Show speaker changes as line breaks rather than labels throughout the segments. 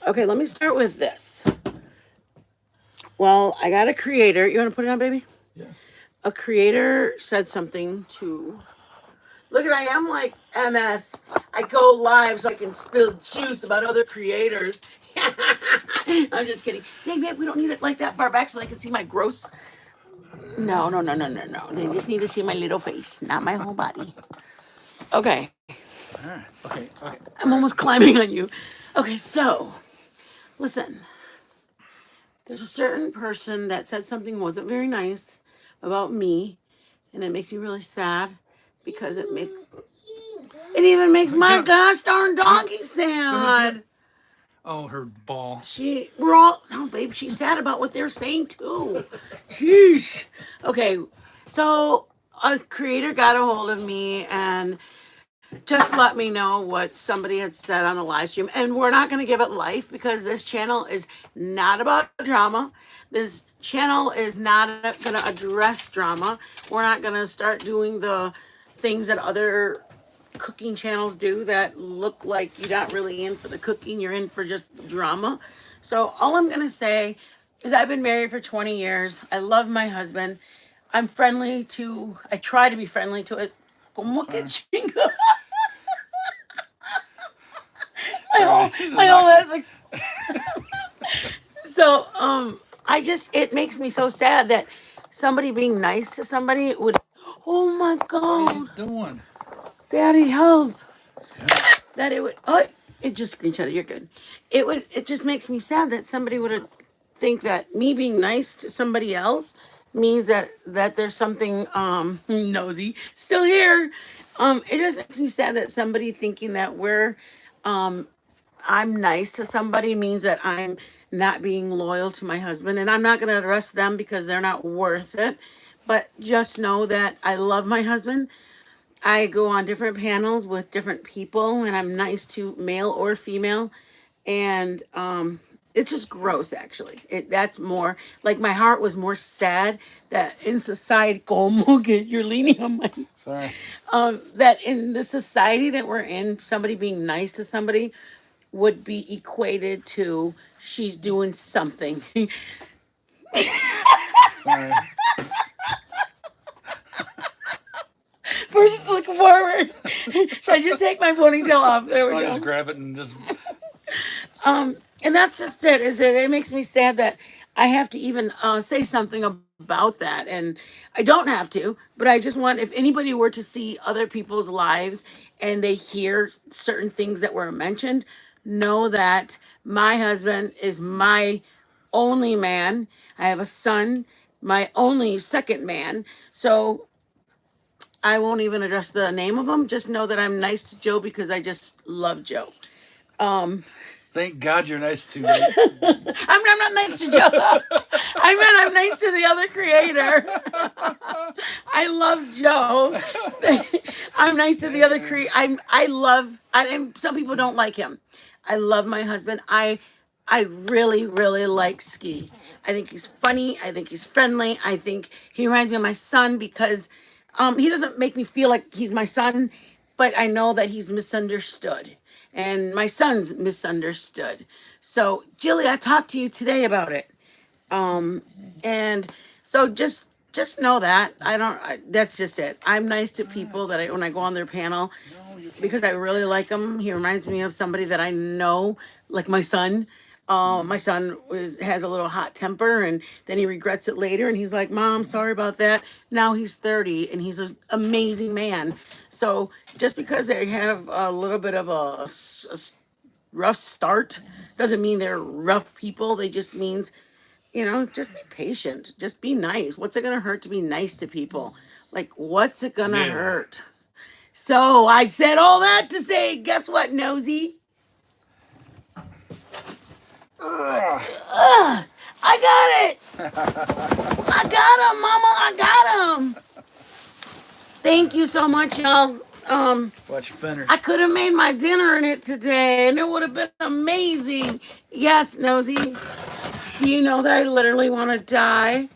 Okay, let me start with this. Well, I got a creator. You want to put it on, baby?
Yeah.
A creator said something to. Look at I am like MS. I go live so I can spill juice about other creators. I'm just kidding. Dang man, we don't need it like that far back so they can see my gross. No, no, no, no, no, no. They just need to see my little face, not my whole body. Okay,
All right. Okay. Okay.
I'm almost climbing on you. Okay, so listen. There's a certain person that said something wasn't very nice about me, and it makes me really sad because it even makes my
Get,
gosh darn
get,
donkey
go ahead. Get.
sad.
Oh, her ball.
We're all no, babe. She's sad about what they're saying too. Jeez. Okay, so a creator got a hold of me and just let me know what somebody had said on a live stream, and we're not going to give it life because this channel is not about drama. This channel is not going to address drama. We're not going to start doing the things that other cooking channels do that look like you're not really in for the cooking, you're in for just drama. So all I'm going to say is I've been married for 20 years. I love my husband. I try to be friendly to his. Como que
Sorry.
chinga?
Sorry.
My whole head's like. So it makes me so sad that somebody being nice to somebody would. Oh my
What are you
God,
doing?
Daddy, help!
Yeah.
That it would. Oh, it just screenshot it. You're good. It would. It just makes me sad that somebody would think that me being nice to somebody else means that there's something nosy still here. It just makes me sad that somebody thinking that I'm nice to somebody means that I'm not being loyal to my husband. And I'm not going to address them because they're not worth it. But just know that I love my husband. I go on different panels with different people, and I'm nice to male or female. And it's just gross, actually. That's more like my heart was more sad that in society, como que you're leaning on my
Sorry.
that in the society that we're in, somebody being nice to somebody would be equated to she's doing something.
Sorry.
First, look forward. Should I just take my ponytail off? There we
I'll
go.
just grab it and just.
And that's just it. Is it? It makes me sad that I have to even say something about that, and I don't have to. But I just want if anybody were to see other people's lives and they hear certain things that were mentioned, know that my husband is my only man. I have a son, my only second man. So I won't even address the name of him. Just know that I'm nice to Joe because I just love Joe. Um,
Thank God you're nice to me.
I'm not nice to Joe. I meant I'm nice to the other creator. I love Joe. I'm nice to the other creator. I love. And some people don't like him. I love my husband. I really really like Ski. I think he's funny. I think he's friendly. I think he reminds me of my son because he doesn't make me feel like he's my son, but I know that he's misunderstood. And my son's misunderstood. So, Jilly, I talked to you today about it. And so just know that that's just it. I'm nice to people that when I go on their panel because I really like him. He reminds me of somebody that I know, like my son. My son has a little hot temper, and then he regrets it later. And he's like, "Mom, sorry about that." Now he's 30, and he's an amazing man. So just because they have a little bit of rough start doesn't mean they're rough people. They just means just be patient. Just be nice. What's it gonna hurt to be nice to people? Like, what's it gonna
Yeah.
hurt? So I said all that to say, guess what, nosy?
Ugh.
I got it. I got him, Mama. I got him. Thank you so much, y'all.
Watch your fenders.
I could have made my dinner in it today, and it would have been amazing. Yes, nosy. Do you know that I literally want to die?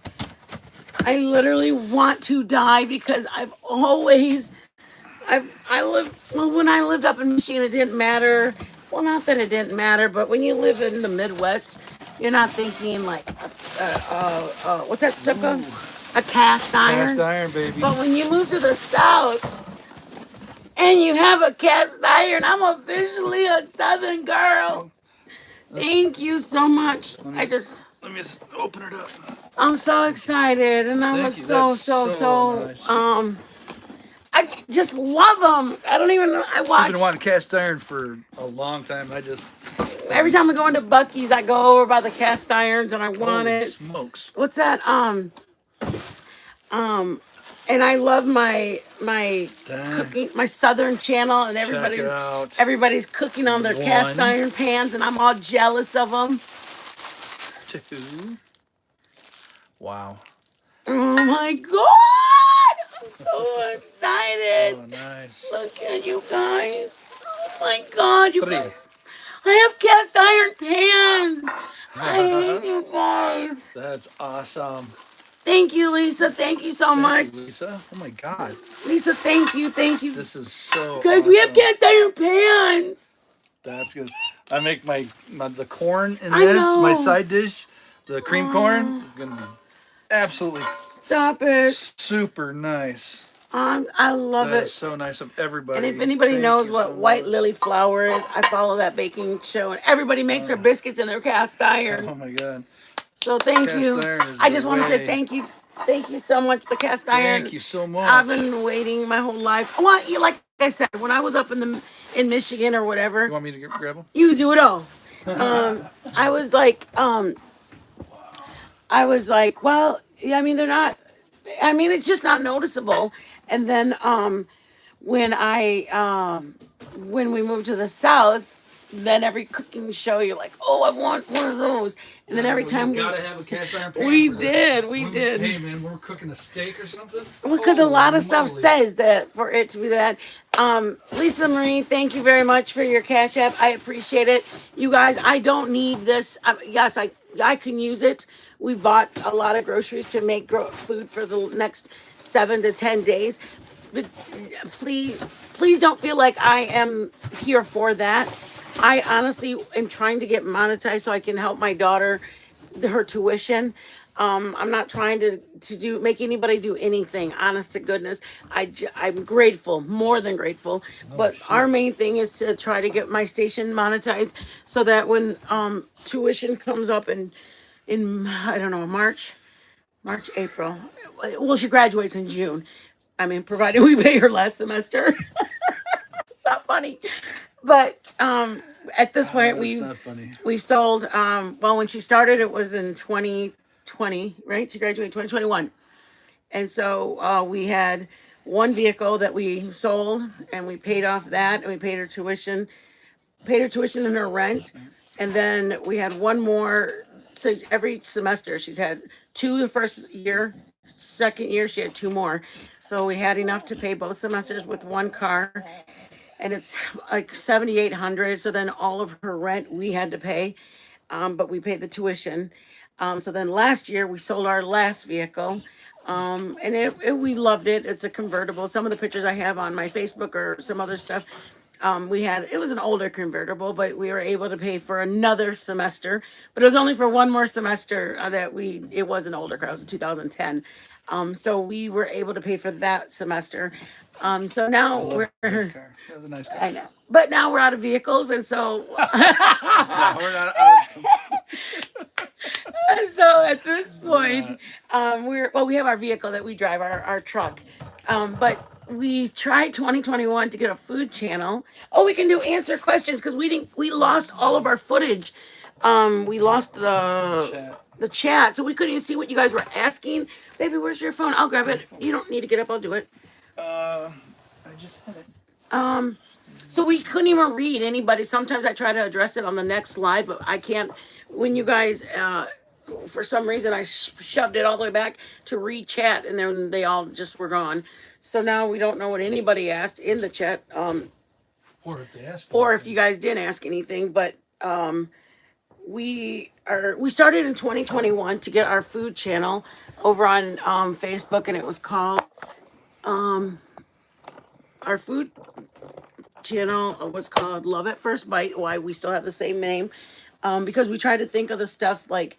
I literally want to die because I lived well when I lived up in Michigan. It didn't matter well, not that it didn't matter, but when you live in the Midwest, you're not thinking like, what's that stuff called? A cast iron.
Cast iron, baby.
But when you move to the South and you have a cast iron, I'm officially a Southern girl. Thank you so much.
Let
I just,
me just open it up.
I'm so excited, and I
Thank
was
you.
so,
That's
so,
so
so,
nice.
I just love them. I don't even know. I
I've
watch
been wanting cast iron for a long time. I just
every time I go into Bucky's, I go over by the cast irons and I want
holy
it.
smokes.
What's that? And I love my
Dang.
cooking, my Southern channel, and
Check it out.
everybody's cooking on their cast
One.
iron pans, and I'm all jealous of them.
2. Wow.
Oh my God! I'm so excited.
Oh, nice.
Look at you guys. Oh my God, you
3.
guys. I have cast iron pans. I hate you guys.
That's awesome.
Thank you, Lisa. Thank you so much.
Thank you, Lisa. Oh my God.
Lisa, thank you. Thank you.
This is so
Guys,
awesome.
we have cast iron pans.
That's good. I make the corn in
I
this, my
know.
side dish, the cream corn. Gonna be absolutely
Stop it.
super nice.
I love
That
it.
is so nice of everybody.
And if anybody
Thank
knows
you
what
so
white
much.
lily flour is, I follow that baking show, and everybody makes their biscuits in their cast iron.
Oh my God.
So thank
Cast
you.
iron is
I
the
just want to say
way.
thank you. Thank you so much, the cast iron.
Thank you so much.
I've been waiting my whole life. Well, like I said, when I was up in Michigan or whatever,
You want me to grab them?
you do it all. I was like, well, yeah, I mean, they're not. I mean, it's just not noticeable. And then when when we moved to the South, then every cooking show you're like, oh, I want one of those. And then every time
you gotta have a cast iron pan.
we
for this.
did, we did.
Hey man, we're cooking a steak or something.
Because a lot of stuff
moly.
says that for it to be that. Lisa Marie, thank you very much for your Cash App. I appreciate it. You guys, I don't need this. Yes, I can use it. We bought a lot of groceries to make food for the next 7 to 10 days. But please don't feel like I am here for that. I honestly am trying to get monetized so I can help my daughter, her tuition. I'm not trying to make anybody do anything. Honest to goodness, I'm grateful, more than grateful. But our main thing is to try to get my station monetized so that when tuition comes up in I don't know, March, April. Well, she graduates in June. I mean, provided we pay her last semester. It's not funny, but at this point
That's not funny.
we sold. Well, when she started, it was in 2020, right? She graduated in 2021, and so we had one vehicle that we sold, and we paid off that, and we paid her tuition, and her rent, and then we had one more. So every semester she's had 2 the first year, second year she had 2 more. So we had enough to pay both semesters with one car, and it's like 7,800. So then all of her rent we had to pay, but we paid the tuition. So then last year we sold our last vehicle, and we loved it. It's a convertible. Some of the pictures I have on my Facebook or some other stuff. It was an older convertible, but we were able to pay for another semester. But it was only for one more semester it was an older car. It was 2010. So we were able to pay for that semester. So now
That was a nice car.
I know, but now we're out of vehicles, and so
No, we're not out of
so at this point, we have our vehicle that we drive, our truck, but we tried 2021 to get a food channel. Oh, we can do answer questions because we lost all of our footage. We lost the chat, so we couldn't even see what you guys were asking. Baby, where's your phone? I'll grab it. You don't need to get up. I'll do it.
I just had it.
So we couldn't even read anybody. Sometimes I try to address it on the next live, but I can't. When you guys, for some reason, I shoved it all the way back to read chat, and then they all just were gone. So now we don't know what anybody asked in the chat,
Or if they asked.
or if you guys didn't ask anything. But we started in 2021 to get our food channel over on Facebook, and it was called our food channel was called Love at First Bite. Why we still have the same name, because we tried to think of the stuff like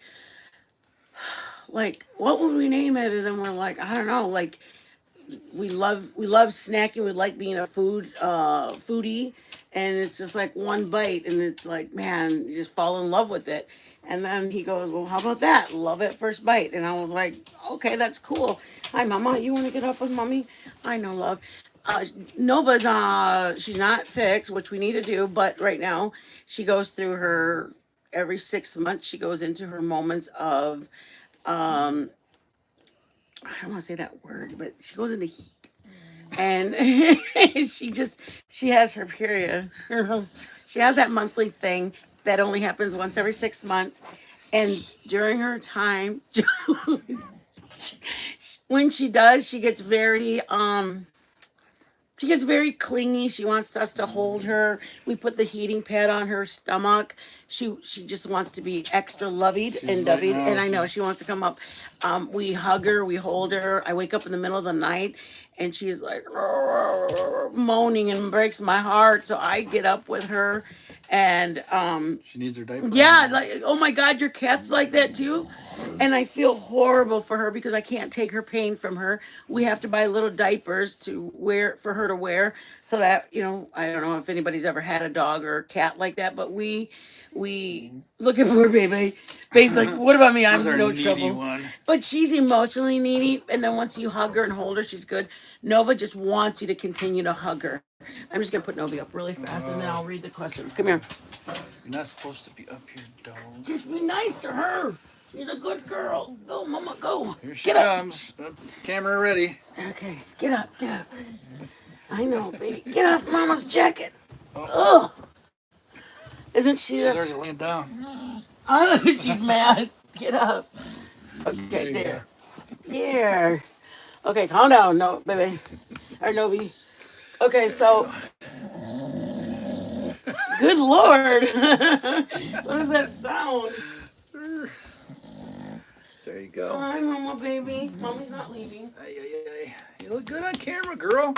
what would we name it, and then we're like, I don't know, like we love snacking. We like being a foodie, and it's just like one bite, and it's like, man, you just fall in love with it. And then he goes, well, how about that? Love at first bite. And I was like, okay, that's cool. Hi, Mama. You want to get up with Mommy? I know, love. Nova's she's not fixed, which we need to do, but right now she goes through her every 6 months. She goes into her moments of I don't want to say that word, but she goes into heat, and she has her period. She has that monthly thing that only happens once every 6 months, and during her time, when she does, she gets very clingy. She wants us to hold her. We put the heating pad on her stomach. She just wants to be extra lovey and dovey. And I know she wants to come up. We hug her. We hold her. I wake up in the middle of the night, and she's like moaning and breaks my heart. So I get up with her, and
she needs her diaper.
yeah, like, oh my God, your cat's like that too. And I feel horrible for her because I can't take her pain from her. We have to buy little diapers to wear for her to wear, so that, I don't know if anybody's ever had a dog or a cat like that, but we look at poor baby. Baby's like, what about me? I'm
She's our
no
needy
trouble.
one.
But she's emotionally needy, and then once you hug her and hold her, she's good. Nova just wants you to continue to hug her. I'm just gonna put Novi up really fast, and then I'll read the questions. Come here.
You're not supposed to be up here, dog.
Just be nice to her. She's a good girl. Go, Mama, go.
Here she
Get
comes. Camera ready.
Okay, get up. I know, baby. Get off Mama's jacket. Ugh. Isn't she
She's
just...
already laying down.
Oh, she's mad. Get up. Okay, there. Here. Okay, calm down, no, baby. Or Novi. Okay, so... Good Lord. What does that sound?
There you go.
Hi, Mama, baby. Mommy's not leaving.
Ay. You look good on camera, girl.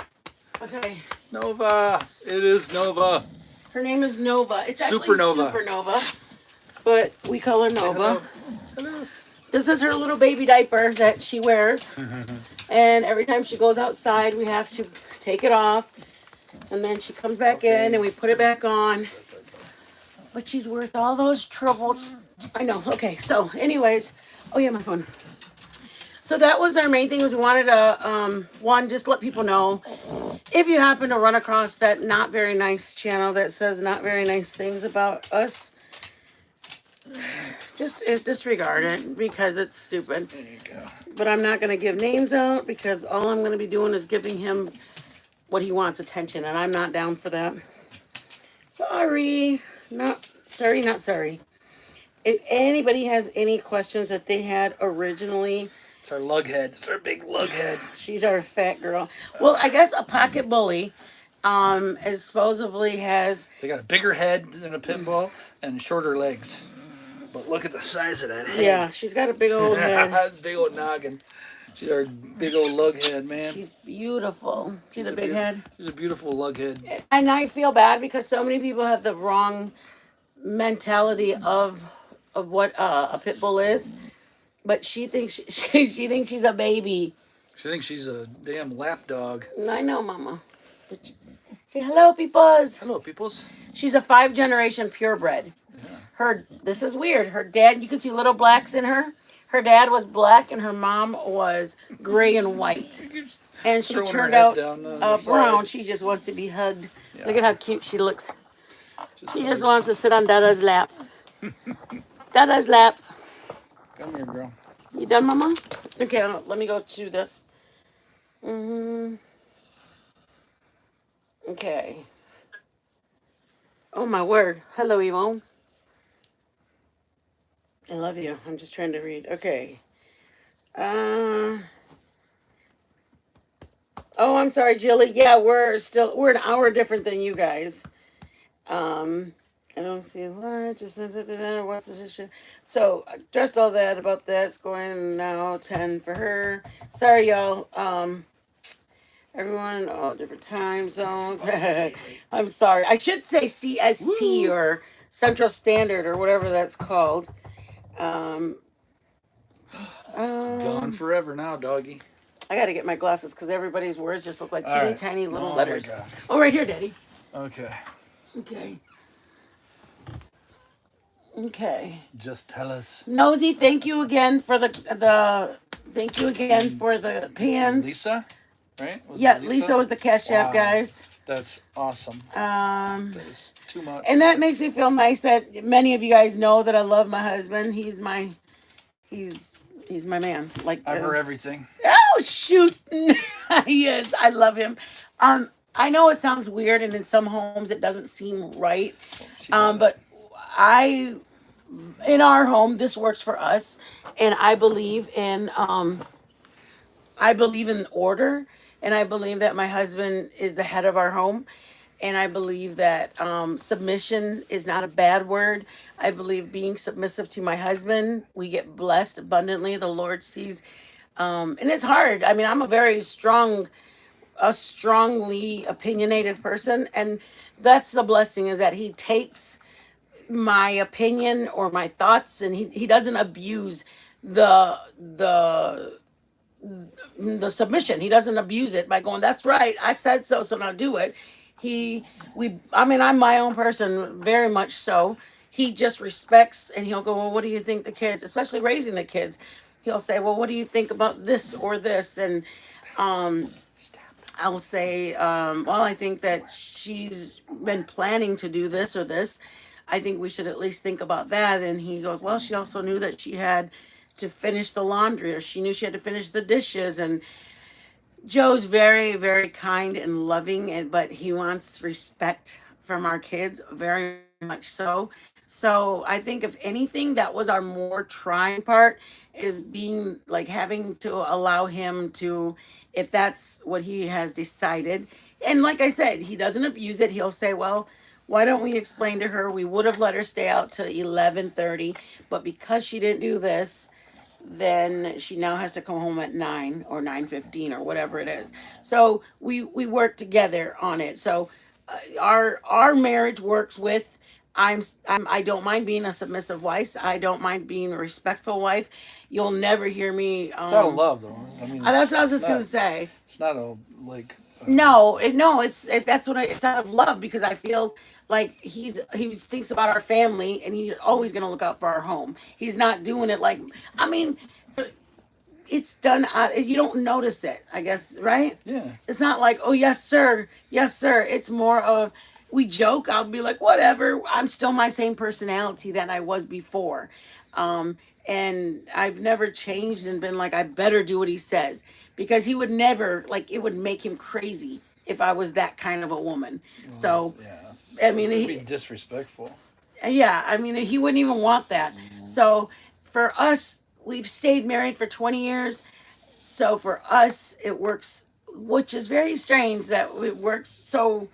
Okay.
Nova. It is Nova.
Her name is Nova. It's actually
Supernova.
Supernova, but we call her Nova.
Hello.
This is her little baby diaper that she wears. And every time she goes outside, we have to take it off. And then she comes back in and we put it back on. But she's worth all those troubles. I know. Okay, so anyways. Oh, yeah, my phone. So that was our main thing, was we wanted to, just let people know, if you happen to run across that not very nice channel that says not very nice things about us, just disregard it because it's stupid.
There you go.
But I'm not going to give names out because all I'm going to be doing is giving him what he wants, attention, and I'm not down for that. Sorry. Not sorry. If anybody has any questions that they had originally...
It's our lug head. It's our big lug head.
She's our fat girl. Well, I guess a pocket bully is supposedly has...
They got a bigger head than a pit bull and shorter legs. But look at the size of that head.
Yeah, she's got a big old head.
Big old noggin. She's our big old lug head, man.
She's beautiful. See the big head?
She's a beautiful lug head.
And I feel bad because so many people have the wrong mentality of what a pit bull is. But she thinks she thinks she's a baby.
She thinks she's a damn lap dog.
I know, Mama. Say hello, peoples.
Hello, peoples.
She's a 5th-generation purebred. Yeah. This is weird. Her dad, you can see little blacks in her. Her dad was black and her mom was gray and white. And she turned out brown. She just wants to be hugged. Yeah. Look at how cute she looks. She just wants to sit on Dada's lap. Dada's lap.
Come here, girl.
You done, Mama? Okay, let me go to this. Okay. Oh, my word. Hello, Yvonne. I love you. I'm just trying to read. Okay. Oh, I'm sorry, Jilly. Yeah, we're an hour different than you guys. I don't see a lot. Just what's this issue? So I addressed all that about that. It's going now 10 for her. Sorry, y'all. Everyone in all different time zones. I'm sorry. I should say CST
Woo!
or Central Standard or whatever that's called. Um,
Gone
um,
forever now, doggy.
I got to get my glasses because everybody's words just look like
All
teeny
right.
tiny little
Oh my
letters.
god.
Oh, right here, Daddy.
Okay.
Okay. Okay.
Just tell us.
Nosy, thank you again for the thank you again for the pans.
Lisa, right? Was
Yeah,
it
Lisa was the cash app,
Wow.
guys.
That's awesome.
Um,
That is too much.
and that makes me feel nice that many of you guys know that I love my husband. He's he's my man. Like
I've heard everything.
oh shoot, he is. I love him. I know it sounds weird, and in some homes it doesn't seem right. But I, in our home, this works for us, and I believe in order, and I believe that my husband is the head of our home, and I believe that submission is not a bad word. I believe being submissive to my husband, we get blessed abundantly. The Lord sees, and it's hard. I mean, I'm a strongly opinionated person, and that's the blessing is that he takes my opinion or my thoughts, and he doesn't abuse the the the submission. He doesn't abuse it by going, "That's right, I said so, so now do it." I mean, I'm my own person, very much so. He just respects, and he'll go, "Well, what do you think the kids, especially raising the kids?" He'll say, "Well, what do you think about this or this?" And um, I'll say, "Well, I think that she's been planning to do this or this. I think we should at least think about that." And he goes, "Well, she also knew that she had to finish the laundry, or she knew she had to finish the dishes." And Joe's very, very kind and loving, and but he wants respect from our kids, very much so. So I think if anything, that was our more trying part is being like having to allow him to, if that's what he has decided. And like I said, he doesn't abuse it. He'll say, "Well, why don't we explain to her? We would have let her stay out till 11:30, but because she didn't do this, then she now has to come home at 9 or 9:15 or whatever it is." So we work together on it. So our marriage works with I don't mind being a submissive wife. I don't mind being a respectful wife. You'll never hear me
It's out of love, though. I mean,
that's what I was
it's
just gonna say.
It's not a like.
No, that's what it's out of love because I feel like he thinks about our family and he's always gonna look out for our home. He's not doing it like I mean, it's done. You don't notice it, I guess, right?
Yeah.
It's not like, "Oh yes, sir, yes, sir." It's more of we joke. I'll be like, "Whatever." I'm still my same personality that I was before, and I've never changed and been like, "I better do what he says," because he would never like it would make him crazy if I was that kind of a woman. So
Yeah.
I mean,
It'd be disrespectful.
yeah, I mean, he wouldn't even want that. So for us, we've stayed married for 20 years. So for us, it works, which is very strange that it works. So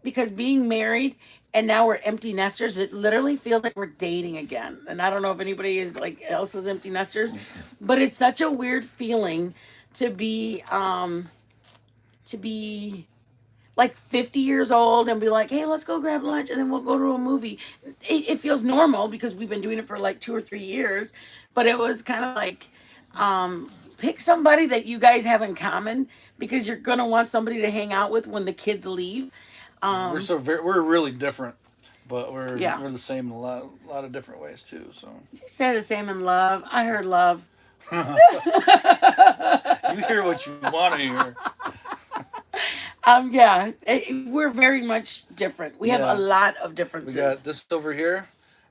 because being married and now we're empty nesters, it literally feels like we're dating again. And I don't know if anybody is like else is empty nesters, but it's such a weird feeling to be like 50 years old and be like, "Hey, let's go grab lunch and then we'll go to a movie." It feels normal because we've been doing it for like 2 or 3 years, but it was kind of like, pick somebody that you guys have in common because you're going to want somebody to hang out with when the kids leave.
We're really different, but we're
Yeah.
we're the same in a lot of different ways too. So
You say the same in love. I heard love.
you hear what you want to hear.
Yeah, we're very much different. We have
Yeah.
a lot of
We
differences.
got this over here,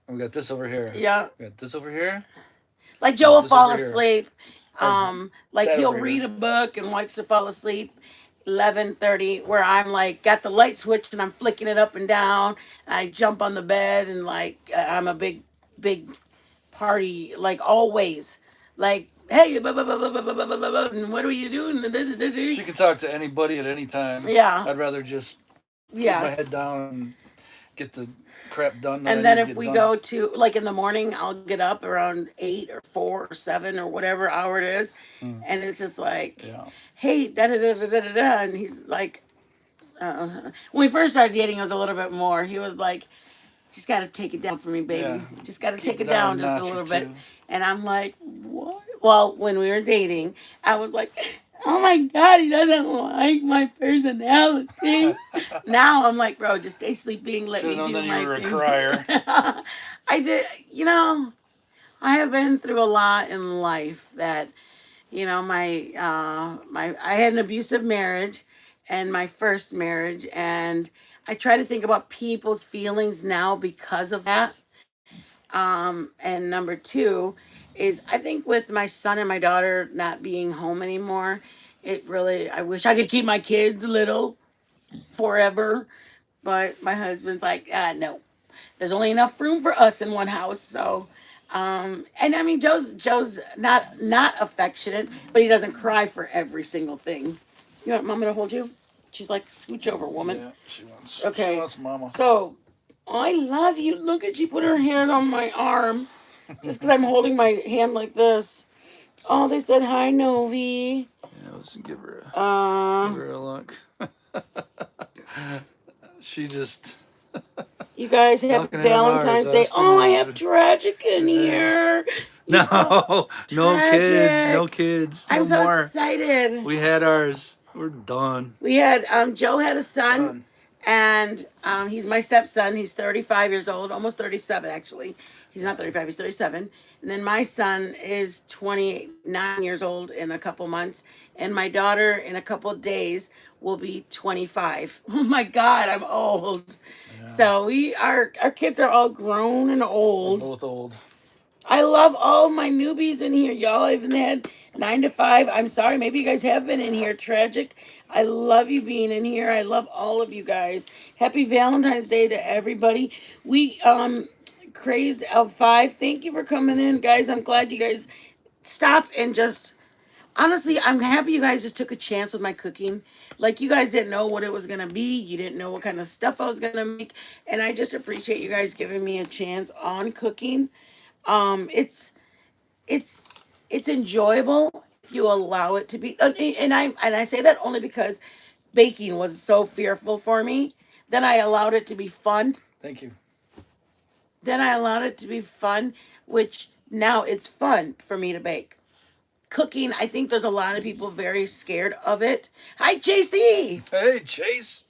and we got this over here.
Yeah.
We got this over here.
Like Joe will
This
fall
over here.
asleep. Like
That
he'll
over here.
read a book and likes to fall asleep 11:30 where I'm like got the light switched and I'm flicking it up and down. And I jump on the bed and like I'm a big party like always. Like, "Hey, blah, blah, blah, blah, blah, blah, blah, blah, blah, and what are you doing?"
She can talk to anybody at any time.
Yeah.
I'd rather just put my
Yes.
head down and get the crap done. That I
And then
need to
if
get
we
done.
go to, like in the morning, I'll get up around 8 or 4 or 7 or whatever hour it is.
Mm,
And it's just like,
yeah.
hey, da da da da da da da. And he's like, when we first started dating, it was a little bit more. He was like, just got to take it down for me,
Yeah.
baby. Just got to
Keep
take it
down
down
a
just a
notch or
little bit.
two.
And I'm like, what? Well, when we were dating, I was like, oh my God, he doesn't like my personality. Now I'm like, bro, just stay sleeping. Let
Should have
me
known
do
then you
my
were a
thing.
crier.
I did, I have been through a lot in life that, I had an abusive marriage and my first marriage, and I try to think about people's feelings now because of that. And number two is I think with my son and my daughter not being home anymore, it really, I wish I could keep my kids little forever. But my husband's like, no, there's only enough room for us in one house. So, and I mean, Joe's not affectionate, but he doesn't cry for every single thing. You want Mama to hold you? She's like, scooch over, woman.
Yeah, she wants. She
Okay.
wants mama.
So, I love you. Look at, she put her hand on my arm just because I'm holding my hand like this. Oh, they said hi, Novi.
Yeah, let's give her
Uh,
a look. She just
you guys have
talking in
Valentine's Day.
us
Oh, I
too.
have Tragic in
Is it-
here.
No, no kids, no
Tragic.
kids, no
I'm so
more.
excited.
We had ours. We're done.
We had Joe had a son,
Done.
and he's my stepson. He's 35 years old, almost 37 actually. He's not 35, he's 37. And then my son is 29 years old in a couple months, and my daughter in a couple days will be 25. Oh my God, I'm old.
Yeah.
So our kids are all grown and
We're
old.
both old.
I love all my newbies in here. Y'all even had 9 to 5. I'm sorry, maybe you guys have been in here. Tragic. I love you being in here. I love all of you guys. Happy Valentine's Day to everybody. We crazed L5. Thank you for coming in, guys. I'm glad you guys stopped and just honestly, I'm happy you guys just took a chance with my cooking. Like you guys didn't know what it was gonna be. You didn't know what kind of stuff I was gonna make. And I just appreciate you guys giving me a chance on cooking. It's it's it's enjoyable if you allow it to be. And I say that only because baking was so fearful for me. Then I allowed it to be fun.
Thank you.
Then I allowed it to be fun, which now it's fun for me to bake. Cooking, I think there's a lot of people very scared of it. Hi, JC.
Hey, Chase.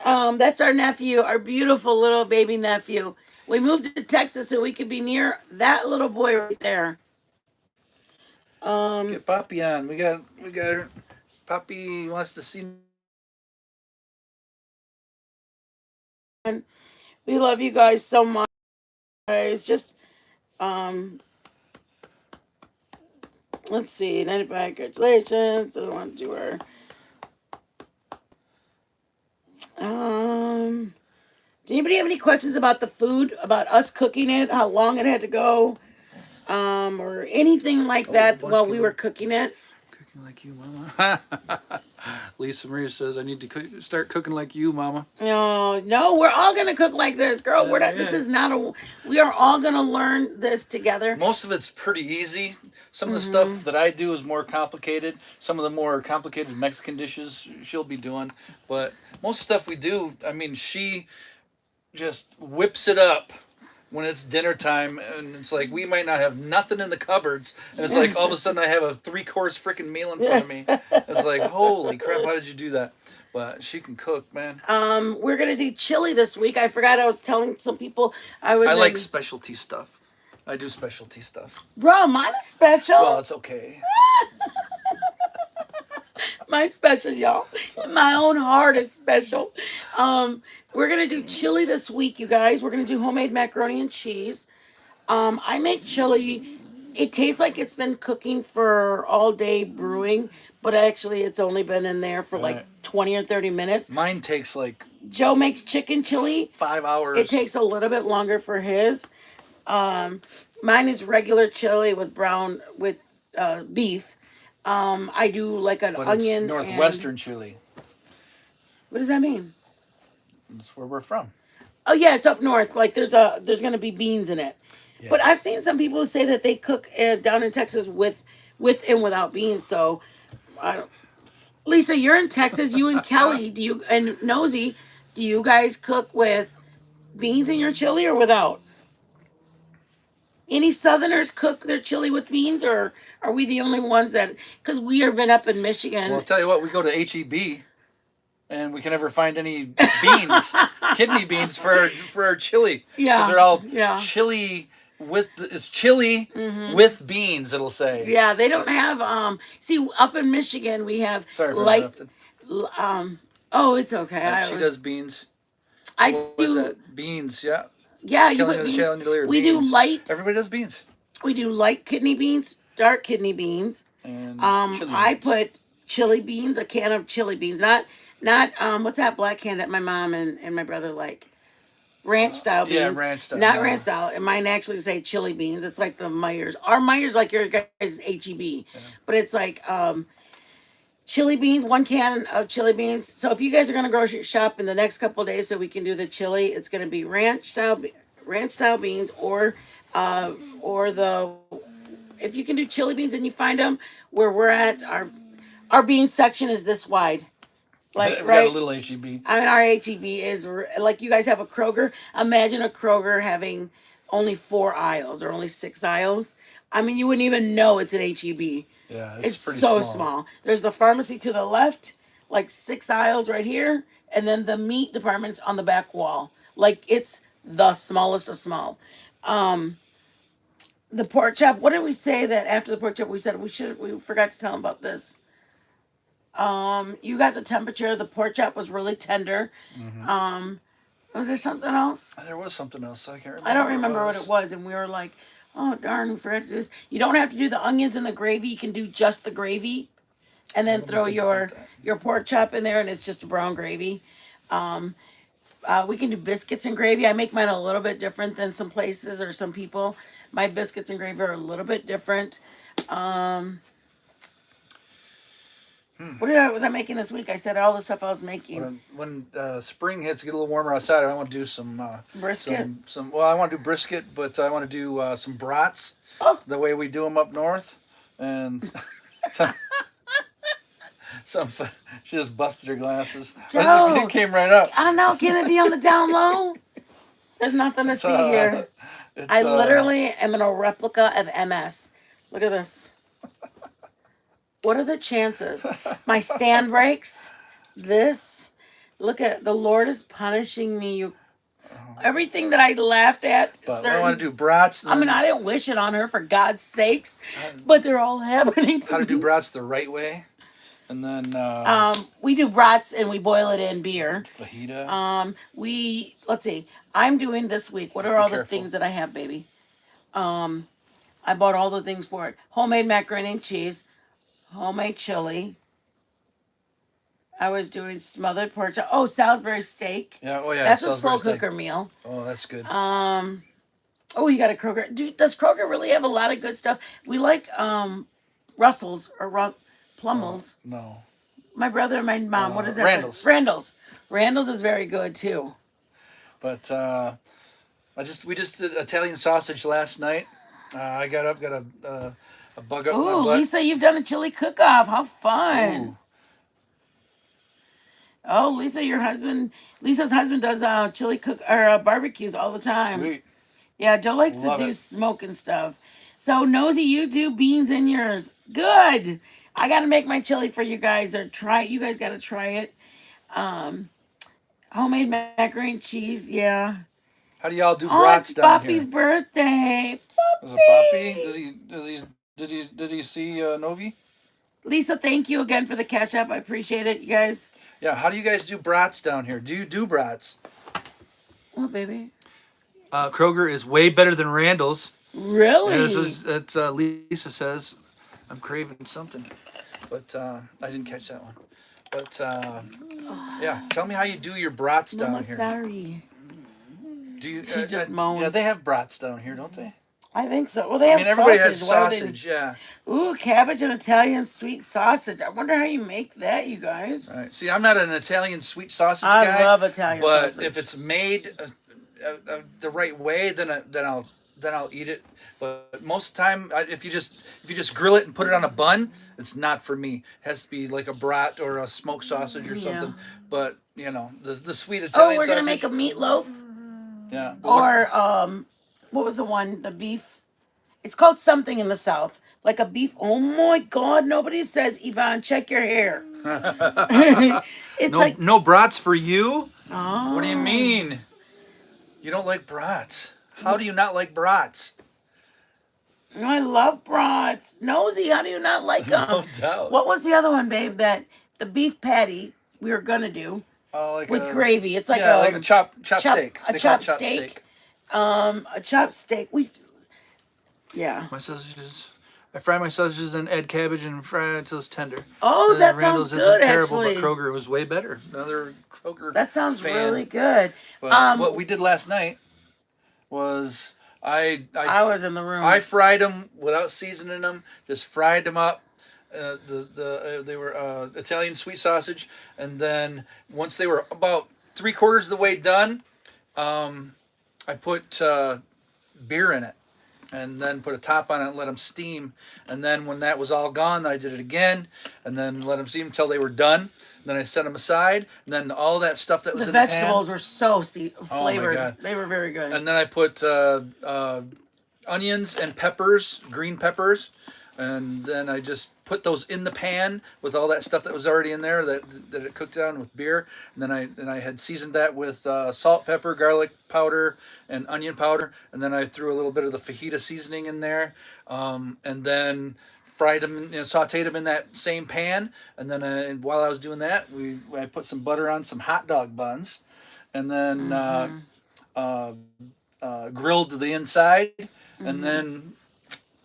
That's our nephew, our beautiful little baby nephew. We moved to Texas so we could be near that little boy right there.
Get Poppy on. We got her. Poppy wants to see.
We love you guys so much, guys. Just um, let's see. 95 congratulations. I want to do her. Do anybody have any questions about the food, about us cooking it, how long it had to go, or anything like that while we were cooking it?
Cooking like you, Mama. Lisa Marie says, "I need to start cooking like you, Mama."
No, we're all gonna cook like this, girl. We're not.
Yeah.
This is not a. We are all gonna learn this together.
Most of it's pretty easy. Some of the stuff that I do is more complicated. Some of the more complicated Mexican dishes she'll be doing. But most stuff we do, I mean, she just whips it up when it's dinner time, and it's like we might not have nothing in the cupboards, and it's like all of a sudden I have a 3-course freaking meal in front of me. It's like, holy crap, how did you do that? But she can cook, man.
We're gonna do chili this week. I forgot I was telling some people I
like specialty stuff. I do specialty stuff.
Bro, mine is special.
Well, it's okay.
Mine's special, y'all. In my own heart, it's special. We're gonna do chili this week, you guys. We're gonna do homemade macaroni and cheese. I make chili. It tastes like it's been cooking for all day brewing, but actually it's only been in there for like 20 or 30 minutes.
Mine takes like
Joe makes chicken chili.
5 hours.
It takes a little bit longer for his. Mine is regular chili with beef. I do like an onion.
It's northwestern chili.
What does that mean?
That's where we're from.
Oh yeah, it's up north. Like there's gonna be beans in it.
Yeah.
But I've seen some people say that they cook down in Texas with and without beans. So, I don't, Lisa, you're in Texas. You and Kelly, do you and Nosy, do you guys cook with beans in your chili or without? Any Southerners cook their chili with beans, or are we the only ones that? Because we have been up in
Well, I'll
Michigan.
tell you what, we go to HEB and we can never find any beans, kidney beans for our chili because
Yeah,
they're all
yeah.
chili with it's chili
Hmm.
with beans. It'll say.
Yeah, they don't have see up in Michigan we have
Sorry for
light
interrupting.
um oh it's okay.
She does beans.
I
What was
do
that? Beans, yeah.
yeah, you
Kelly
put
and
beans.
Chandelier
We do
beans.
light
Everybody does beans
we do light kidney beans, dark kidney beans.
and chili
I
beans.
put chili beans, a can of chili beans, not what's that black can that my mom and my brother like? Ranch style
Yeah,
beans.
ranch style.
Not
No.
ranch style. And mine actually say chili beans. It's like the Myers. Our Myers like your guys' HEB.
Yeah.
But it's like chili beans, 1 can of chili beans. So if you guys are gonna grocery shop in the next couple of days so we can do the chili, it's gonna be ranch style beans or the if you can do chili beans and you find them where we're at, our bean section is this wide.
We
Like
got a
right,
little HEB.
I mean, our HEB is like you guys have a Kroger. Imagine a Kroger having only 4 aisles or only 6 aisles. I mean, you wouldn't even know it's an HEB.
Yeah,
It's
pretty
so
small.
small. There's the pharmacy to the left, like 6 aisles right here, and then the meat department's on the back wall. Like it's the smallest of small. Um, the pork chop. What did we say that after the pork chop we said we forgot to tell them about this. You got the temperature. The pork chop was really tender.
Hmm.
Was there something else?
There was something else. I can't remember.
I don't remember what it was, and we were like, "Oh darn, we forgot to do this." You don't have to do the onions and the gravy. You can do just the gravy, and then
Let me
throw
think
your
about that.
your pork chop in there, and it's just a brown gravy. Um, we can do biscuits and gravy. I make mine a little bit different than some places or some people. My biscuits and gravy are a little bit different. Um, was I making this week? I said all the stuff I was making.
When spring hits, get a little warmer outside. I want to do some
Brisket.
some. Well, I want to do brisket, but I want to do some brats
Oh,
the way we do them up north, and some. Some. She just busted her glasses.
Joe.
It came right up.
I know. Can it be on the down low? There's nothing to see here.
It's,
I literally am in a replica of MS. Look at this. What are the chances? My stand breaks. This. Look at the Lord is punishing me. You. Everything that I laughed at.
But I want to do brats.
I mean, I didn't wish it on her for God's sakes, but they're all happening to
how to
me.
do brats the right way, and then
We do brats and we boil it in beer.
fajita.
Let's see. I'm doing this week. What are all the
careful.
things that I have, baby? I bought all the things for it. Homemade macaroni and cheese, homemade chili. I was doing smothered pork chop. Oh, Salisbury steak.
Yeah. Oh yeah.
That's a
Salisbury
slow
steak.
cooker meal.
Oh, that's good.
Oh, you got a Kroger. Dude, does Kroger really have a lot of good stuff? We like Russell's or Plummels.
No.
My brother and my mom. What is that?
Randall's.
Randall's. Randall's is very good too.
But we just did Italian sausage last night. I got up, got a bug up my
Ooh,
butt.
Lisa, you've done a chili cook-off. How fun!
Ooh.
Oh, Lisa's husband does chili cook or barbecues all the time.
Sweet.
Yeah, Joe likes
Love
to do
it.
smoking stuff. So Nosy, you do beans in yours. Good. I got to make my chili for you guys or try it. You guys got to try it. Homemade macaroni and cheese. Yeah.
How do y'all do
Oh,
brats
it's
down
Poppy's
here?
birthday.
Was it Poppy? Did he see Novi?
Lisa, thank you again for the cash app. I appreciate it, you guys.
Yeah. How do you guys do brats down here? Do you do brats?
Oh, baby.
Kroger is way better than Randall's.
Really?
And Lisa says, I'm craving something, but I didn't catch that one. But yeah, tell me how you do your brats down
Mama,
here.
sorry.
Do you?
She just moans.
Yeah, they have brats down here, don't they?
I think so. Well, they have
everybody
sausage.
has
Why do they-
sausage. Yeah.
Ooh, cabbage and Italian sweet sausage. I wonder how you make that, you guys.
All right. See, I'm not an Italian sweet sausage
I
guy.
love Italian
but
sausage.
if it's made the right way, then I'll eat it. But most of the time, if you just grill it and put it on a bun, it's not for me. It has to be like a brat or a smoked sausage or
Yeah.
something. But the sweet
Oh,
Italian
we're gonna make a
sausage.
meatloaf,
Yeah. But
or what was the one? The beef. It's called something in the South, like a beef. Oh my God! Nobody says, Yvonne, check your hair. It's
no
like,
no brats for you. What do you
oh,
mean? You don't like brats? How do you not like brats?
I love brats. Nosy, how do you not like them?
No doubt.
What was the other one, babe? That the beef patty we were gonna do
Oh, like
with
a
gravy. It's like
yeah, like a chop
chop
steak.
a
They call it
chopped
chop
steak.
steak.
A chopped steak. Yeah.
My sausages. I fry my sausages and add cabbage and fry it until it's tender.
Oh, that sounds
Randall's
good,
isn't terrible, but
actually.
Kroger was way better. Another Kroger
That sounds
fan.
really good.
But what we did last night was
I was in the room.
I fried them without seasoning them. Just fried them up. They were Italian sweet sausage, and then once they were about 3/4 of the way done, I put beer in it, and then put a top on it and let them steam. And then when that was all gone, I did it again, and then let them steam until they were done. And then I set them aside, and then all that stuff that was
the
in the pan.
vegetables were so flavored.
God.
They were very good.
And then I put onions and peppers, green peppers, and then I just put those in the pan with all that stuff that was already in there that it cooked down with beer. And then I had seasoned that with salt, pepper, garlic powder, and onion powder. And then I threw a little bit of the fajita seasoning in there, and then fried them, sautéed them in that same pan. And then while I was doing that, I put some butter on some hot dog buns, and then grilled the inside, and then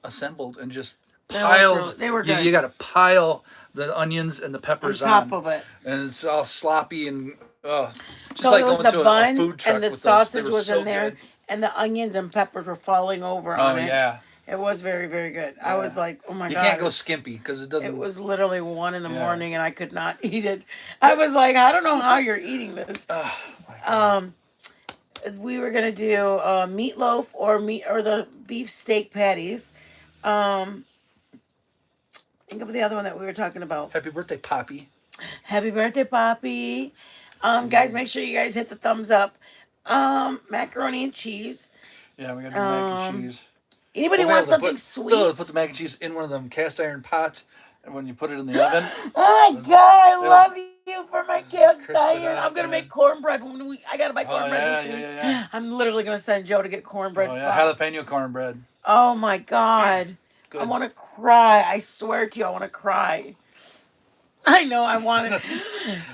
assembled and just piled.
They were good.
You got to pile the onions and the peppers
on top of it,
and it's all sloppy and just
so
like
it was
going
a
to
bun,
food truck
and the
with
sausage
those.
was
So
in there,
good.
and the onions and peppers were falling over on it.
Yeah.
It was very, very good. I was like, oh my
You
God.
can't go skimpy because it doesn't.
It was literally 1 in the morning, and I could not eat it. I was like, I don't know how you're eating this. We were gonna do meatloaf or the beef steak patties. Think of the other one that we were talking about.
Happy birthday, Poppy.
Happy birthday, Poppy. Guys, make sure you guys hit the thumbs up. Macaroni and cheese.
Yeah, we got to do mac and cheese.
Anybody want something sweet?
Put the mac and cheese in one of them cast iron pots, and when you put it in the oven.
Oh my God, I love you for my cast iron. I'm gonna
yeah.
make cornbread when I gotta buy cornbread this week.
Yeah.
I'm literally gonna send Joe to get cornbread.
Oh yeah, jalapeno cornbread.
Oh my God.
Good.
I want to cry. I swear to you, I want to cry. I know I want to.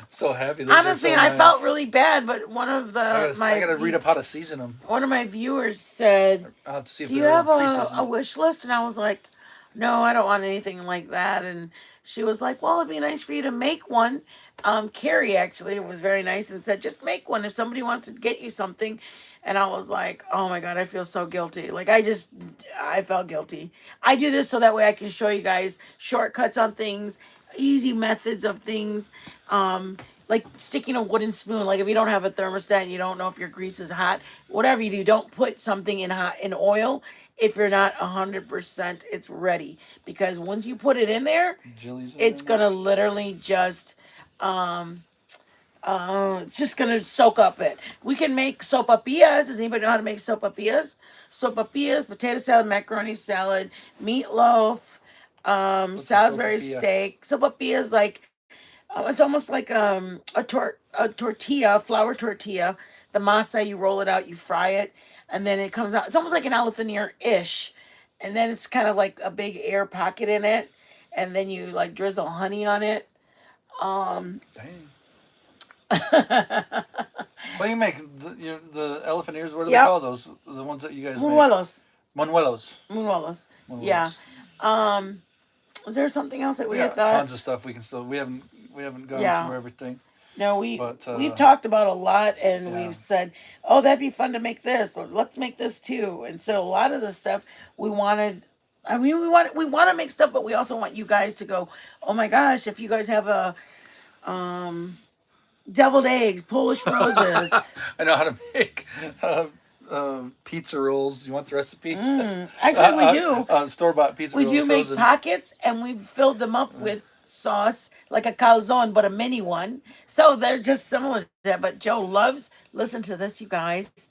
So happy.
Honestly,
so
and
nice.
I felt really bad, but one of
I gotta read up how to season them.
One of my viewers said,
I'll have to see if
"Do you have a wish list?" And I was like, "No, I don't want anything like that." And she was like, "Well, it'd be nice for you to make one." Carrie actually was very nice and said, "Just make one if somebody wants to get you something." And I was like, "Oh my God, I feel so guilty." Like I felt guilty. I do this so that way I can show you guys shortcuts on things, easy methods of things. Like sticking a wooden spoon. Like if you don't have a thermostat and you don't know if your grease is hot, whatever you do, don't put something in oil if you're not 100% it's ready. Because once you put it in there, it's gonna literally just it's just gonna soak up it. We can make sopapillas. Does anybody know how to make sopapillas? Sopapillas, potato salad, macaroni salad, meatloaf, Salisbury steak. Sopapillas like it's almost like a tortilla, flour tortilla. The masa, you roll it out, you fry it, and then it comes out. It's almost like an elephant ear-ish, and then it's kind of like a big air pocket in it, and then you like drizzle honey on it.
Dang. What do you make? The elephant ears, what do they call those? The ones that you guys
Munuelos.
make? Manuelos.
Yeah. Is there something else that we had thought?
Tons of stuff we haven't gone through everything.
No, we've talked about a lot, and we've said, "Oh, that'd be fun to make this," or "Let's make this too." And so a lot of the stuff we wanted. I mean, we want to make stuff, but we also want you guys to go, "Oh my gosh, if you guys have a deviled eggs, Polish roses.
I know how to make pizza rolls. You want the recipe?
Actually, we do.
Store bought pizza
We
rolls,
do make
frozen.
pockets, and we've filled them up with sauce, like a calzone, but a mini one. So they're just similar to that. But Joe loves, listen to this, you guys.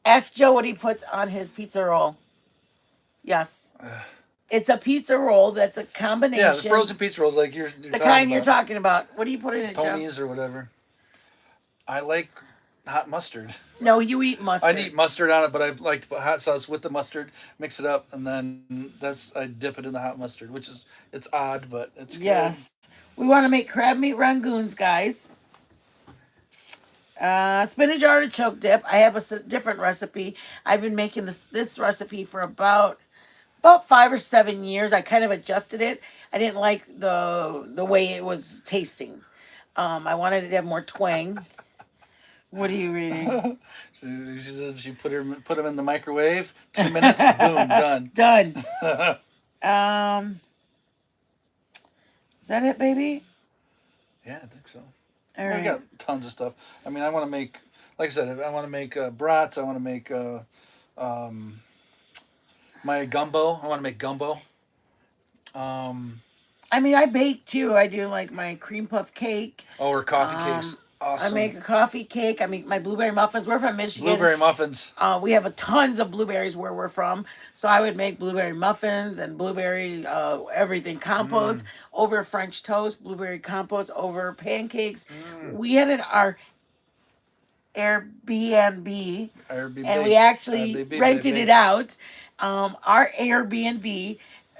Ask Joe what he puts on his pizza roll. Yes. It's a pizza roll that's a
Yeah, the
combination.
frozen pizza rolls like you're
The
talking
kind you're
about.
talking about. What do you put in it, Joe?
Tony's or whatever. I like hot mustard.
No, you eat
I
mustard.
need mustard on it, but I like to put hot sauce with the mustard, mix it up, and then I dip it in the hot mustard, which is it's odd, but it's good.
Yes. We want to make crab meat rangoons, guys. Spinach artichoke dip. I have a different recipe. I've been making this recipe for about 5 or 7 years. I kind of adjusted it. I didn't like the way it was tasting. I wanted it to have more twang. What are you reading?
She put them in the microwave. 2 minutes, boom, done.
Done. Um, is that it, baby?
Yeah, I think so.
All
I
right.
got tons of stuff. I mean, I want to make, like I said, I want to make brats. I want to make um, my gumbo. I want to make gumbo. Um,
I mean, I bake too. I do like my cream puff cake.
or coffee
Um,
cakes.
I
Awesome.
make a coffee cake. I make my blueberry muffins. We're from Michigan.
Blueberry muffins.
We have a tons of blueberries where we're from, so I would make blueberry muffins and blueberry everything compost over French toast, blueberry compost over pancakes. We had our Airbnb, and we actually
Airbnb,
rented
baby.
it out. Our Airbnb,